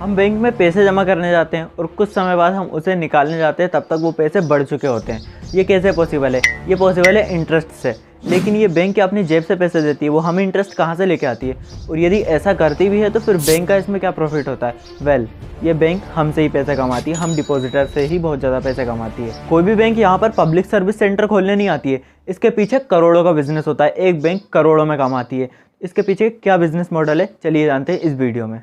हम बैंक में पैसे जमा करने जाते हैं और कुछ समय बाद हम उसे निकालने जाते हैं, तब तक वो पैसे बढ़ चुके होते हैं। ये कैसे पॉसिबल है? ये पॉसिबल है इंटरेस्ट से। लेकिन ये बैंक क्या अपनी जेब से पैसे देती है? वो हमें इंटरेस्ट कहाँ से लेके आती है? और यदि ऐसा करती भी है तो फिर बैंक का इसमें क्या प्रॉफिट होता है? वेल, ये बैंक हमसे ही पैसे कमाती है, हम डिपॉजिटर से ही बहुत ज़्यादा पैसे कमाती है। कोई भी बैंक यहाँ पर पब्लिक सर्विस सेंटर खोलने नहीं आती है। इसके पीछे करोड़ों का बिजनेस होता है। एक बैंक करोड़ों में कमाती है। इसके पीछे क्या बिजनेस मॉडल है, चलिए जानते हैं इस वीडियो में।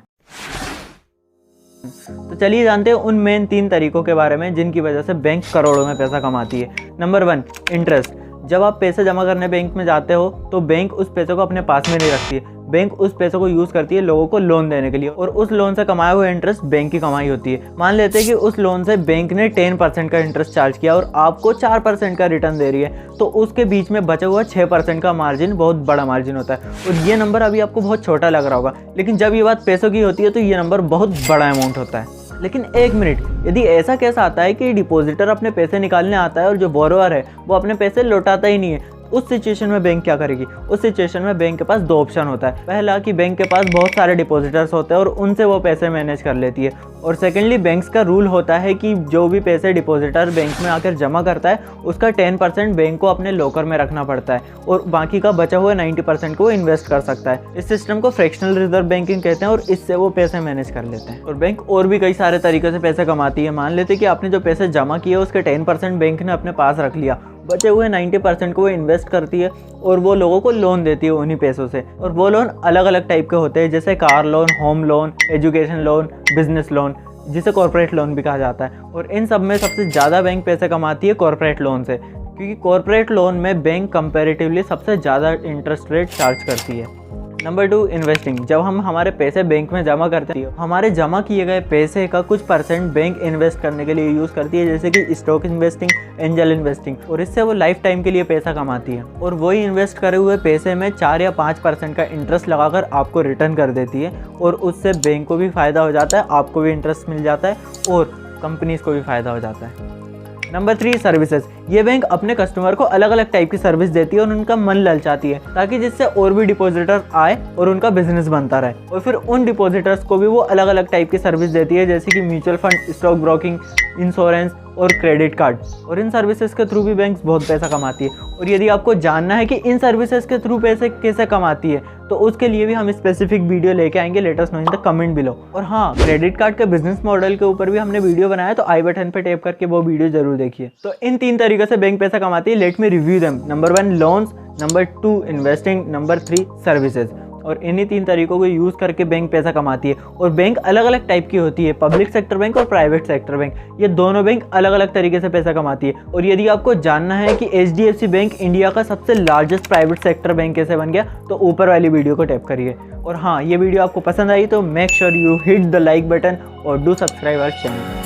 तो चलिए जानते हैं उन मेन 3 तरीकों के बारे में जिनकी वजह से बैंक करोड़ों में पैसा कमाती है। Number 1, interest. जब आप पैसे जमा करने बैंक में जाते हो तो बैंक उस पैसे को अपने पास में नहीं रखती है। बैंक उस पैसों को यूज़ करती है लोगों को लोन देने के लिए, और उस लोन से कमाया हुआ इंटरेस्ट बैंक की कमाई होती है। मान लेते हैं कि उस लोन से बैंक ने 10% का इंटरेस्ट चार्ज किया और आपको 4% का रिटर्न दे रही है, तो उसके बीच में बचा हुआ 6% का मार्जिन बहुत बड़ा मार्जिन होता है। और ये नंबर अभी आपको बहुत छोटा लग रहा होगा, लेकिन जब ये बात पैसों की होती है तो ये नंबर बहुत बड़ा अमाउंट होता है। लेकिन एक मिनट, यदि ऐसा कैसा आता है कि डिपॉजिटर अपने पैसे निकालने आता है और जो बोरोवर है वो अपने पैसे लौटाता ही नहीं है? उस सिचुएशन में बैंक क्या करेगी? उस सिचुएशन में बैंक के पास 2 ऑप्शन होता है। पहला कि बैंक के पास बहुत सारे डिपॉजिटर्स होते हैं और उनसे वो पैसे मैनेज कर लेती है। और सेकेंडली, बैंक्स का रूल होता है कि जो भी पैसे डिपॉजिटर बैंक में आकर जमा करता है उसका 10% बैंक को अपने लॉकर में रखना पड़ता है और बाकी का बचा हुआ 90% को इन्वेस्ट कर सकता है। इस सिस्टम को फ्रैक्शनल रिजर्व बैंकिंग कहते हैं और इससे वो पैसे मैनेज कर लेते हैं। और बैंक और भी कई सारे तरीके से पैसे कमाती है। मान लेते कि आपने जो पैसे जमा किए उसके 10% बैंक ने अपने पास रख लिया, बचे हुए 90% को वो इन्वेस्ट करती है और वो लोगों को लोन देती है उन्हीं पैसों से। और वो लोन अलग अलग टाइप के होते हैं, जैसे car loan, home loan, education loan, business loan, जिसे कॉर्पोरेट लोन भी कहा जाता है। और इन सब में सबसे ज़्यादा बैंक पैसे कमाती है कॉर्पोरेट लोन से, क्योंकि कॉर्पोरेट लोन में बैंक कंपैरेटिवली सबसे ज़्यादा इंटरेस्ट रेट चार्ज करती है। Number 2, investing. जब हम हमारे पैसे बैंक में जमा करते हैं, हमारे जमा किए गए पैसे का कुछ % बैंक इन्वेस्ट करने के लिए यूज़ करती है, जैसे कि स्टॉक इन्वेस्टिंग, एंजल इन्वेस्टिंग, और इससे वो लाइफ टाइम के लिए पैसा कमाती है। और वही इन्वेस्ट करे हुए पैसे में 4 या 5% का इंटरेस्ट लगाकर आपको रिटर्न कर देती है, और उससे बैंक को भी फ़ायदा हो जाता है, आपको भी इंटरेस्ट मिल जाता है और कंपनीज़ को भी फ़ायदा हो जाता है। Number 3, services. ये बैंक अपने कस्टमर को अलग अलग टाइप की सर्विस देती है और उनका मन ललचाती है, ताकि जिससे और भी डिपॉजिटर आए और उनका बिजनेस बनता रहे। और फिर उन डिपॉजिटर्स को भी वो अलग अलग टाइप की सर्विस देती है, जैसे कि mutual fund, stock broking, insurance और क्रेडिट कार्ड। और इन सर्विसेज के थ्रू भी बैंक बहुत पैसा कमाती है। और यदि आपको जानना है कि इन सर्विसेज के थ्रू पैसे कैसे कमाती है, तो उसके लिए भी हम स्पेसिफिक वीडियो लेके आएंगे। Let us know in the comment below. और हाँ, क्रेडिट कार्ड के बिजनेस मॉडल के ऊपर भी हमने वीडियो बनाया, तो आई बटन पे टैप करके वो वीडियो जरूर देखिए। तो इन 3 तरीकों से बैंक पैसा कमाती है। Let me review them. Number 1, loans, number 2, investing, number 3, services. और इन्हीं 3 तरीकों को यूज़ करके बैंक पैसा कमाती है। और बैंक अलग अलग टाइप की होती है, पब्लिक सेक्टर बैंक और प्राइवेट सेक्टर बैंक। ये दोनों बैंक अलग अलग तरीके से पैसा कमाती है। और यदि आपको जानना है कि HDFC बैंक इंडिया का सबसे लार्जेस्ट प्राइवेट सेक्टर बैंक कैसे बन गया, तो ऊपर वाली वीडियो को टैप करिए। और हाँ, ये वीडियो आपको पसंद आई तो make sure you hit the like button और डू सब्सक्राइब आवर चैनल।